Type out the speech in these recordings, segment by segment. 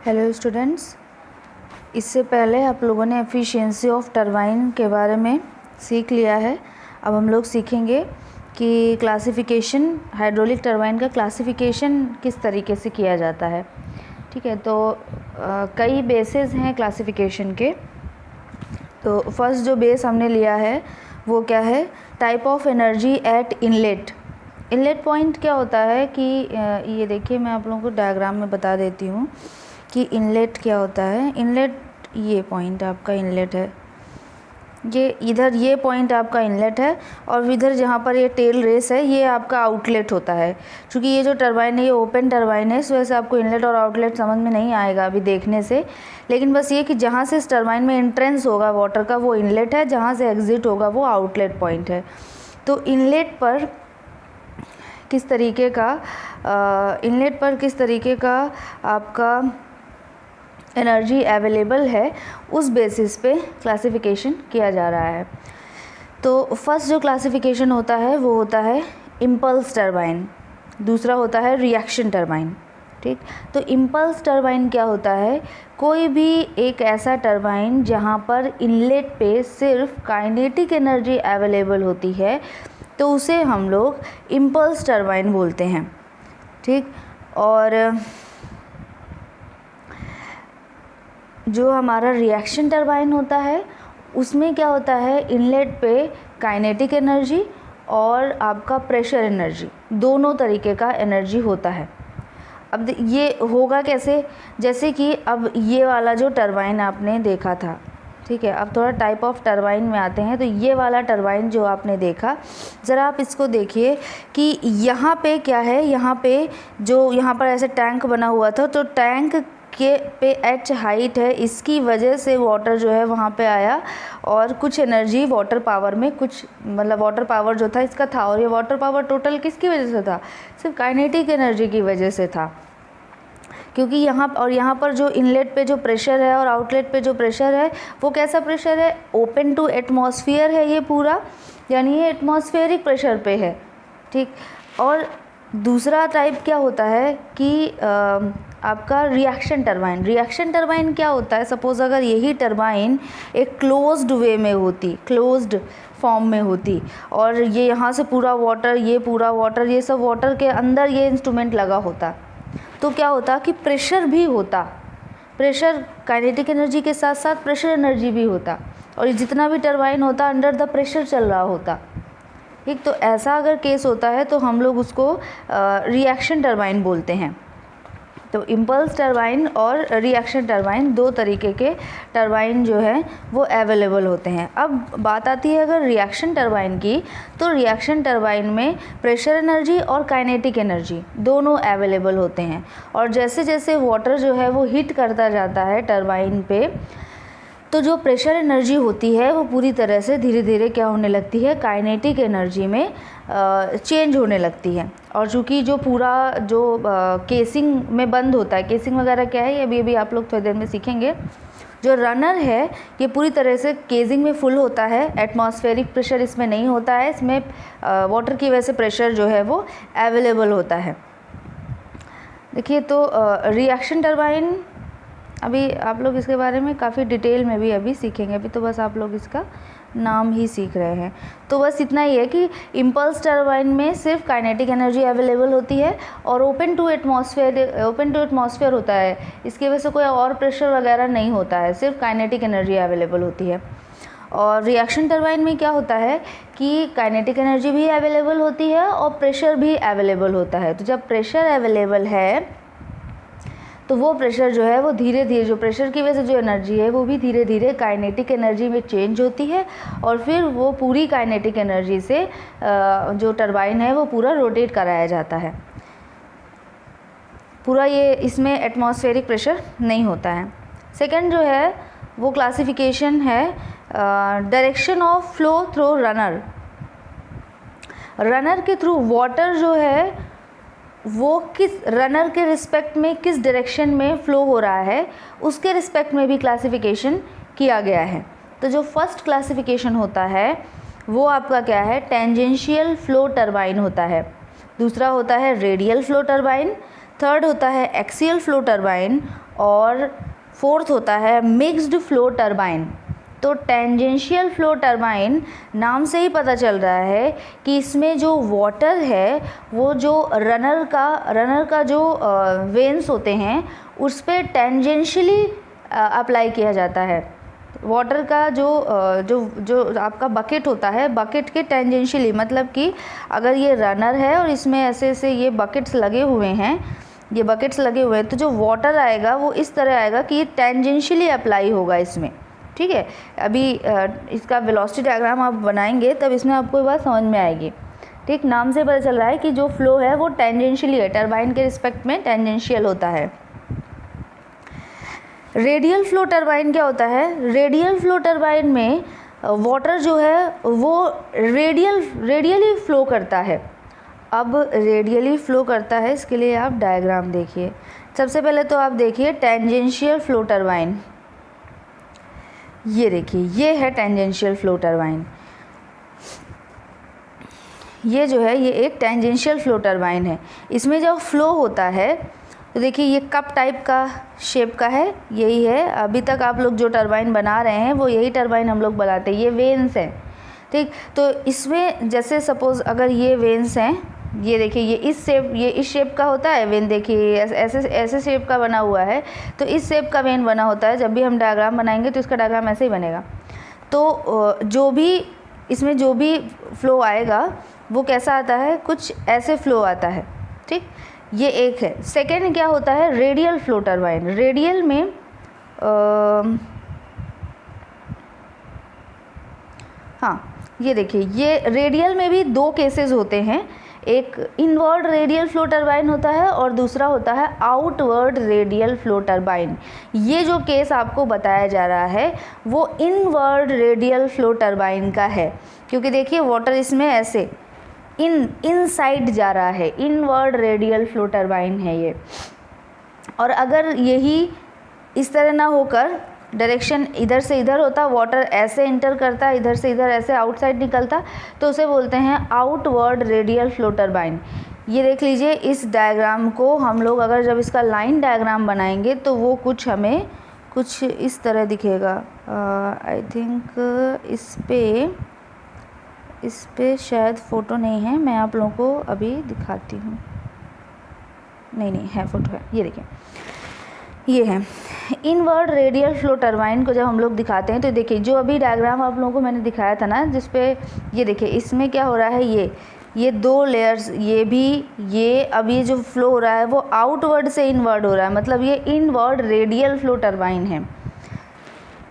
Hello students, इससे पहले आप लोगों ने एफिशिएंसी ऑफ टरबाइन के बारे में सीख लिया है। अब हम लोग सीखेंगे कि क्लासिफिकेशन, हाइड्रोलिक टरबाइन का क्लासिफिकेशन किस तरीके से किया जाता है। ठीक है, तो कई बेसेस हैं क्लासिफिकेशन के। तो फर्स्ट जो बेस हमने लिया है वो क्या है, type of energy at inlet. Inlet point क्या होता है कि ये देखिए, मैं आप लोगों को डायग्राम में बता देती हूँ कि इनलेट क्या होता है। इनलेट, ये पॉइंट आपका इनलेट है, ये इधर ये पॉइंट आपका इनलेट है, और इधर जहाँ पर ये टेल रेस है ये आपका आउटलेट होता है। क्योंकि ये जो टरबाइन है ये ओपन टरबाइन है, इस वजह से आपको इनलेट और आउटलेट समझ में नहीं आएगा अभी देखने से। लेकिन बस ये कि जहाँ से इस टरबाइन में एंट्रेंस होगा वाटर का वो इनलेट है, जहाँ से एग्जिट होगा वो आउटलेट पॉइंट है। तो इनलेट पर किस तरीके का आपका एनर्जी अवेलेबल है, उस बेसिस पे क्लासिफिकेशन किया जा रहा है। तो फर्स्ट जो क्लासिफिकेशन होता है वो होता है इम्पल्स टरबाइन, दूसरा होता है रिएक्शन टरबाइन। ठीक, तो इम्पल्स टरबाइन क्या होता है, कोई भी एक ऐसा टरबाइन जहाँ पर इनलेट पे सिर्फ काइनेटिक एनर्जी अवेलेबल होती है, तो उसे हम लोग इम्पल्स टरबाइन बोलते हैं। ठीक, और जो हमारा रिएक्शन टरबाइन होता है उसमें क्या होता है, इनलेट पे काइनेटिक एनर्जी और आपका प्रेशर एनर्जी, दोनों तरीके का एनर्जी होता है। अब ये होगा कैसे, जैसे कि अब ये वाला जो टरबाइन आपने देखा था, ठीक है, अब थोड़ा टाइप ऑफ टरबाइन में आते हैं। तो ये वाला टरबाइन जो आपने देखा, ज़रा आप इसको देखिए कि यहाँ पे क्या है, यहाँ पर ऐसे टैंक बना हुआ था, तो टैंक के पे एच हाइट है, इसकी वजह से वाटर जो है वहाँ पे आया, और कुछ एनर्जी वाटर पावर में, कुछ मतलब वाटर पावर जो था इसका था, और ये वाटर पावर टोटल किसकी वजह से था, सिर्फ काइनेटिक एनर्जी की वजह से था। क्योंकि यहाँ पर जो इनलेट पे जो प्रेशर है और आउटलेट पे जो प्रेशर है वो कैसा प्रेशर है, ओपन टू एटमॉस्फेयर है ये पूरा, यानी ये एटमॉस्फेरिक प्रेशर पे है। ठीक, और दूसरा टाइप क्या होता है कि आपका रिएक्शन टरबाइन क्या होता है, सपोज़ अगर यही टरबाइन एक क्लोज्ड वे में होती, क्लोज्ड फॉर्म में होती, और ये यहाँ से पूरा वाटर, ये सब वाटर के अंदर ये इंस्ट्रूमेंट लगा होता, तो क्या होता कि प्रेशर भी होता, प्रेशर काइनेटिक एनर्जी के साथ साथ प्रेशर एनर्जी भी होता, और जितना भी टरबाइन होता अंडर द प्रेशर चल रहा होता। ठीक, तो ऐसा अगर केस होता है तो हम लोग उसको रिएक्शन टरबाइन बोलते हैं। तो इम्पल्स टरबाइन और रिएक्शन टरबाइन, दो तरीके के टरबाइन जो है वो अवेलेबल होते हैं। अब बात आती है अगर रिएक्शन टरबाइन की, तो रिएक्शन टरबाइन में प्रेशर एनर्जी और काइनेटिक एनर्जी दोनों अवेलेबल होते हैं, और जैसे जैसे वाटर जो है वो हीट करता जाता है टरबाइन पे, तो जो प्रेशर एनर्जी होती है वो पूरी तरह से धीरे धीरे क्या होने लगती है, काइनेटिक एनर्जी में चेंज होने लगती है। और चूँकि जो पूरा जो केसिंग में बंद होता है, केसिंग वगैरह क्या है ये अभी आप लोग थोड़ी देर में सीखेंगे। जो रनर है ये पूरी तरह से केसिंग में फुल होता है, एटमॉस्फेरिक प्रेशर इसमें नहीं होता है, इसमें वाटर की वजह से प्रेशर जो है वो अवेलेबल होता है। देखिए, तो रिएक्शन टरबाइन अभी आप लोग इसके बारे में काफ़ी डिटेल में भी अभी सीखेंगे, अभी तो बस आप लोग इसका नाम ही सीख रहे हैं। तो बस इतना ही है कि इम्पल्स टरबाइन में सिर्फ काइनेटिक एनर्जी अवेलेबल होती है, और ओपन टू एटमॉस्फेयर होता है, इसकी वजह से कोई और प्रेशर वगैरह नहीं होता है, सिर्फ काइनेटिक एनर्जी अवेलेबल होती है। और रिएक्शन टरबाइन में क्या होता है कि काइनेटिक एनर्जी भी अवेलेबल होती है और प्रेशर भी अवेलेबल होता है। तो जब प्रेशर अवेलेबल है तो वो प्रेशर जो है वो धीरे धीरे, जो प्रेशर की वजह से जो एनर्जी है वो भी धीरे धीरे काइनेटिक एनर्जी में चेंज होती है, और फिर वो पूरी काइनेटिक एनर्जी से जो टरबाइन है वो पूरा रोटेट कराया जाता है पूरा, ये इसमें एटमॉस्फेरिक प्रेशर नहीं होता है। सेकंड जो है वो क्लासिफिकेशन है direction of flow through runner के थ्रू वाटर जो है वो किस रनर के रिस्पेक्ट में किस डायरेक्शन में फ़्लो हो रहा है, उसके रिस्पेक्ट में भी क्लासिफिकेशन किया गया है। तो जो फर्स्ट क्लासिफिकेशन होता है वो आपका क्या है, टेंजेंशियल फ्लो टरबाइन होता है, दूसरा होता है रेडियल फ्लो टरबाइन, थर्ड होता है एक्सियल फ्लो टर्बाइन और फोर्थ होता है मिक्स्ड फ्लो टरबाइन। तो टेंजेंशियल फ्लो टरबाइन नाम से ही पता चल रहा है कि इसमें जो वाटर है वो जो रनर का जो वेन्स होते हैं उस पर टेंजेंशियली अप्लाई किया जाता है। वाटर का जो आपका बकेट होता है, बकेट के टेंजेंशियली, मतलब कि अगर ये रनर है और इसमें ऐसे ऐसे ये बकेट्स लगे हुए हैं, तो जो वाटर आएगा वो इस तरह आएगा कि ये टेंजेंशियली अप्लाई होगा इसमें। ठीक है, अभी इसका वेलोसिटी डायग्राम आप बनाएंगे तब इसमें आपको ये बात समझ में आएगी। ठीक, नाम से पता चल रहा है कि जो फ्लो है वो टेंजेंशियली है, टरबाइन के रिस्पेक्ट में टेंजेंशियल होता है। रेडियल फ्लो टरबाइन क्या होता है? रेडियल फ्लो टरबाइन में वाटर जो है वो रेडियली फ्लो करता है। अब रेडियली फ्लो करता है, इसके लिए आप डायग्राम देखिए। सबसे पहले तो आप देखिए टेंजेंशियल फ्लो टरबाइन, ये देखिए, ये है टेंजेंशियल फ्लो टरबाइन। ये जो है ये एक टेंजेंशियल फ्लो टरबाइन है। इसमें जब फ्लो होता है तो देखिए ये कप टाइप का शेप का है, यही है। अभी तक आप लोग जो टरबाइन बना रहे हैं वो यही टरबाइन हम लोग बनाते हैं। ये वेन्स हैं, ठीक। तो इसमें जैसे सपोज़ अगर ये वेन्स हैं, ये देखिए ये इस शेप का होता है वेन, देखिए ऐसे शेप का बना हुआ है, तो इस शेप का वेन बना होता है। जब भी हम डायग्राम बनाएंगे तो इसका डायग्राम ऐसे ही बनेगा। तो इसमें जो भी फ्लो आएगा वो कैसा आता है, कुछ ऐसे फ्लो आता है, ठीक। ये एक है। सेकेंड क्या होता है, रेडियल फ्लो टरबाइन। रेडियल में ये देखिए, ये रेडियल में भी दो केसेस होते हैं। एक इनवर्ड रेडियल फ्लो टरबाइन होता है और दूसरा होता है आउटवर्ड रेडियल फ्लो टरबाइन। ये जो केस आपको बताया जा रहा है वो इनवर्ड रेडियल फ्लो टरबाइन का है, क्योंकि देखिए वाटर इसमें ऐसे इनसाइड जा रहा है, इनवर्ड रेडियल फ्लो टरबाइन है ये। और अगर यही इस तरह ना होकर डायरेक्शन इधर से इधर होता, वाटर ऐसे इंटर करता, इधर से इधर ऐसे आउटसाइड निकलता, तो उसे बोलते हैं आउटवर्ड रेडियल फ्लो टरबाइन। ये देख लीजिए, इस डायग्राम को हम लोग अगर जब इसका लाइन डायग्राम बनाएंगे तो वो हमें कुछ इस तरह दिखेगा। आई थिंक इस पे शायद फ़ोटो नहीं है, मैं आप लोगों को अभी दिखाती हूँ। नहीं है, फ़ोटो है, ये देखिए, ये है इनवर्ड रेडियल फ्लो टरबाइन को जब हम लोग दिखाते हैं तो देखिए जो अभी डायग्राम आप लोगों को मैंने दिखाया था ना, जिस पे ये देखिए इसमें क्या हो रहा है, ये दो लेयर्स, अब ये जो फ्लो हो रहा है वो आउटवर्ड से इनवर्ड हो रहा है, मतलब ये इनवर्ड रेडियल फ्लो टरबाइन है।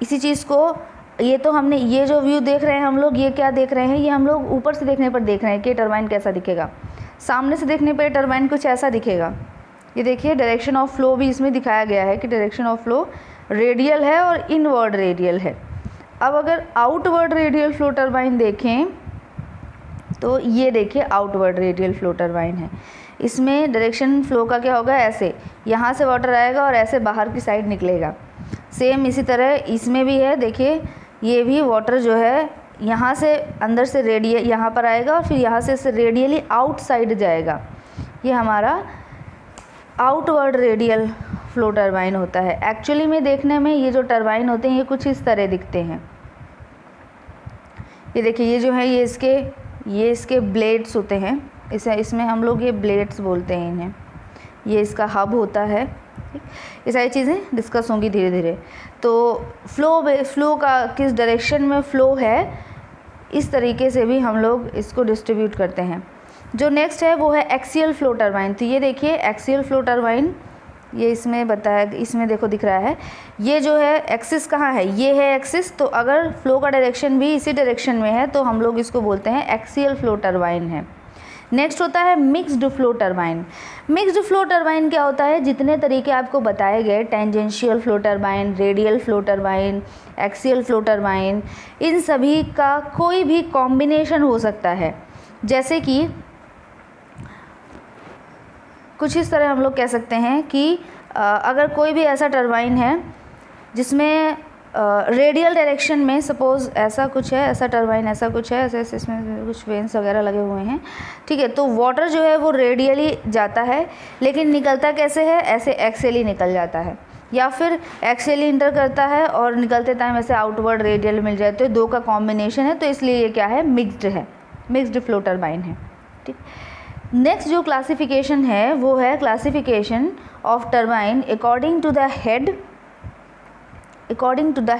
इसी चीज़ को ये तो हमने, ये जो व्यू देख रहे हैं हम लोग, ये क्या देख रहे हैं, ये हम लोग ऊपर से देखने पर देख रहे हैं कि टरबाइन कैसा दिखेगा। सामने से देखने पर टरबाइन कुछ ऐसा दिखेगा। ये देखिए डायरेक्शन ऑफ फ्लो भी इसमें दिखाया गया है कि डायरेक्शन ऑफ फ्लो रेडियल है और इनवर्ड रेडियल है। अब अगर आउटवर्ड रेडियल फ्लो टरबाइन देखें तो ये देखिए आउटवर्ड रेडियल फ्लो टरबाइन है। इसमें डायरेक्शन फ्लो का क्या होगा, ऐसे यहाँ से वाटर आएगा और ऐसे बाहर की साइड निकलेगा। सेम इसी तरह इसमें भी है, देखिए ये भी वाटर जो है यहाँ से अंदर से रेडियल यहाँ पर आएगा और फिर यहाँ से रेडियली आउटसाइड जाएगा। ये हमारा आउटवर्ड रेडियल फ्लो टरबाइन होता है। एक्चुअली में देखने में ये जो टरबाइन होते हैं ये कुछ इस तरह दिखते हैं। ये देखिए, ये जो है ये इसके ब्लेड्स होते हैं, इसमें हम लोग ये ब्लेड्स बोलते हैं इन्हें। ये इसका हब होता है, ठीक। ये सारी चीज़ें डिस्कस होंगी धीरे धीरे। तो फ्लो का किस डायरेक्शन में फ़्लो है, इस तरीके से भी हम लोग इसको डिस्ट्रीब्यूट करते हैं। जो नेक्स्ट है वो है एक्सियल फ्लो टरबाइन। तो ये देखिए एक्सियल फ्लो टरबाइन, ये इसमें बताया, इसमें देखो दिख रहा है, ये जो है एक्सिस कहाँ है, ये है एक्सिस। तो अगर फ्लो का डायरेक्शन भी इसी डायरेक्शन में है तो हम लोग इसको बोलते हैं एक्सियल फ्लो टरबाइन है। नेक्स्ट होता है mixed flow turbine. Mixed flow turbine क्या होता है, जितने तरीके आपको बताए गए, tangential flow turbine, radial flow turbine, axial flow turbine, इन सभी का कोई भी कॉम्बिनेशन हो सकता है। जैसे कि कुछ इस तरह हम लोग कह सकते हैं कि अगर कोई भी ऐसा टरबाइन है जिसमें रेडियल डायरेक्शन में, सपोज़ ऐसा कुछ है, ऐसा टरबाइन ऐसा कुछ है, ऐसे इसमें कुछ वेन्स वगैरह लगे हुए हैं, ठीक है। तो वाटर जो है वो रेडियली जाता है, लेकिन निकलता कैसे है, ऐसे एक्सियली निकल जाता है। या फिर एक्सियली इंटर करता है और निकलते टाइम ऐसे आउटवर्ड रेडियल मिल जाए, तो दो का कॉम्बिनेशन है, तो इसलिए ये क्या है, मिक्स्ड है, मिक्स्ड फ्लो टरबाइन है। ठीक, नेक्स्ट जो क्लासिफिकेशन है वो है classification of turbine according to the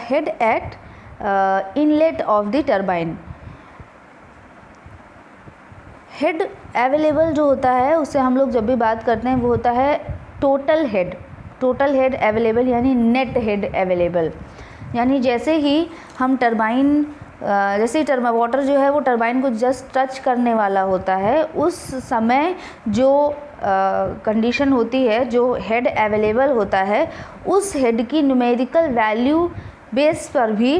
head at inlet of the turbine. Head available जो होता है उससे हम लोग जब भी बात करते हैं वो होता है टोटल हेड अवेलेबल, यानी नेट हेड अवेलेबल। यानी जैसे ही हम टरबाइन जैसे ही वाटर जो है वो टरबाइन को जस्ट टच करने वाला होता है, उस समय जो कंडीशन होती है, जो हेड अवेलेबल होता है, उस हेड की न्यूमेरिकल वैल्यू बेस पर भी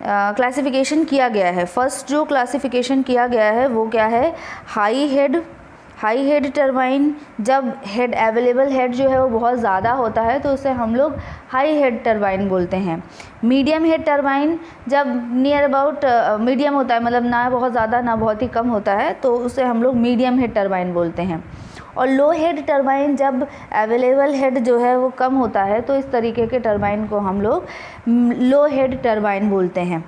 क्लासिफिकेशन किया गया है। फर्स्ट जो क्लासिफिकेशन किया गया है वो क्या है, हाई हेड टरबाइन। जब हेड अवेलेबल हेड जो है वो बहुत ज़्यादा होता है तो उसे हम लोग हाई हेड टरबाइन बोलते हैं। मीडियम हेड टरबाइन जब नियर अबाउट मीडियम होता है, मतलब ना बहुत ज़्यादा ना बहुत ही कम होता है, तो उसे हम लोग मीडियम हेड टरबाइन बोलते हैं। और लो हेड टरबाइन जब अवेलेबल हेड जो है वो कम होता है, तो इस तरीके के टरबाइन को हम लोग लो हेड टरबाइन बोलते हैं।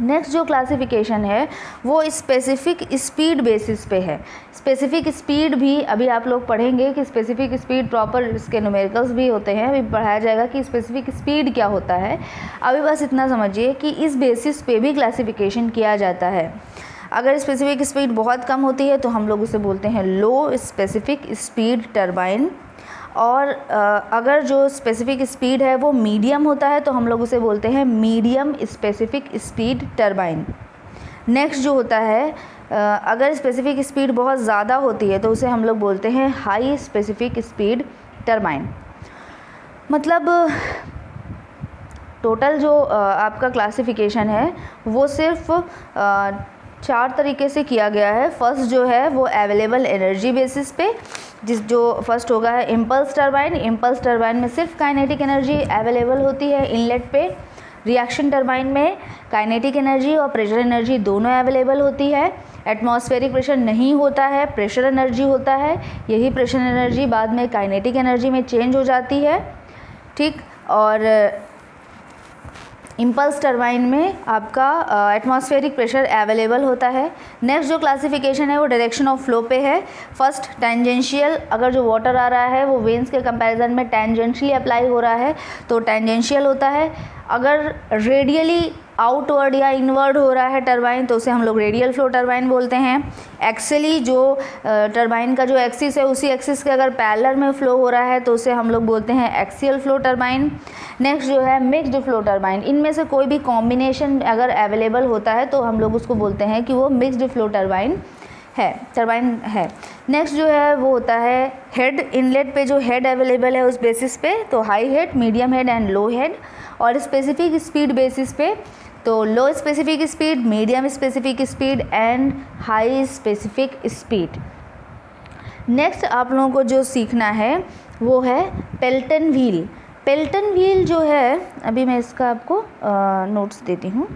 नेक्स्ट जो क्लासिफिकेशन है वो स्पेसिफिक स्पीड बेसिस पे है। स्पेसिफिक स्पीड भी अभी आप लोग पढ़ेंगे कि स्पेसिफिक स्पीड प्रॉपर इसके न्यूमेरिकल्स भी होते हैं, अभी पढ़ाया जाएगा कि स्पेसिफिक स्पीड क्या होता है। अभी बस इतना समझिए कि इस बेसिस पे भी क्लासिफिकेशन किया जाता है। अगर स्पेसिफिक स्पीड बहुत कम होती है तो हम लोग उसे बोलते हैं लो स्पेसिफिक स्पीड टरबाइन, और अगर जो स्पेसिफिक स्पीड है वो मीडियम होता है तो हम लोग उसे बोलते हैं medium specific speed turbine. Next जो होता है, अगर स्पेसिफिक स्पीड बहुत ज़्यादा होती है तो उसे हम लोग बोलते हैं हाई स्पेसिफिक स्पीड टरबाइन। मतलब टोटल जो आपका क्लासिफिकेशन है वो सिर्फ 4 तरीके से किया गया है। फर्स्ट जो है वो अवेलेबल एनर्जी बेसिस पे, जो फर्स्ट होगा है इम्पल्स टरबाइन। इम्पल्स टरबाइन में सिर्फ काइनेटिक एनर्जी अवेलेबल होती है इनलेट पे। रिएक्शन टरबाइन में काइनेटिक एनर्जी और प्रेशर एनर्जी दोनों अवेलेबल होती है। एटमॉस्फेरिक प्रेशर नहीं होता है, प्रेशर एनर्जी होता है। यही प्रेशर एनर्जी बाद में काइनेटिक एनर्जी में चेंज हो जाती है। ठीक, और इम्पल्स टरबाइन में आपका एटमॉस्फेरिक प्रेशर अवेलेबल होता है। नेक्स्ट जो क्लासिफिकेशन है वो डायरेक्शन ऑफ फ्लो पे है। फर्स्ट टेंजेंशियल, अगर जो वाटर आ रहा है वो वेन्स के कंपैरिजन में टेंजेंशियली अप्लाई हो रहा है तो टेंजेंशियल होता है। अगर रेडियली आउटवर्ड या इनवर्ड हो रहा है टरबाइन तो उसे हम लोग रेडियल फ्लो टरबाइन बोलते हैं। एक्सियली जो टरबाइन का जो एक्सिस है उसी एक्सिस के अगर पैरेलल में फ्लो हो रहा है तो उसे हम लोग बोलते हैं एक्सियल फ्लो टरबाइन। नेक्स्ट जो है मिक्स्ड फ्लो टरबाइन, इनमें से कोई भी कॉम्बिनेशन अगर अवेलेबल होता है तो हम लोग उसको बोलते हैं कि वो मिक्स्ड फ्लो टरबाइन है। नेक्स्ट जो है वो होता है हेड। इनलेट पे जो हेड अवेलेबल है उस बेसिस पे तो high head, medium head and low head. और स्पेसिफिक स्पीड बेसिस पे तो लो specific speed, medium specific speed and high specific speed. Next आप लोगों को जो सीखना है वो है पेल्टन व्हील। पेल्टन व्हील जो है, अभी मैं इसका आपको नोट्स देती हूँ।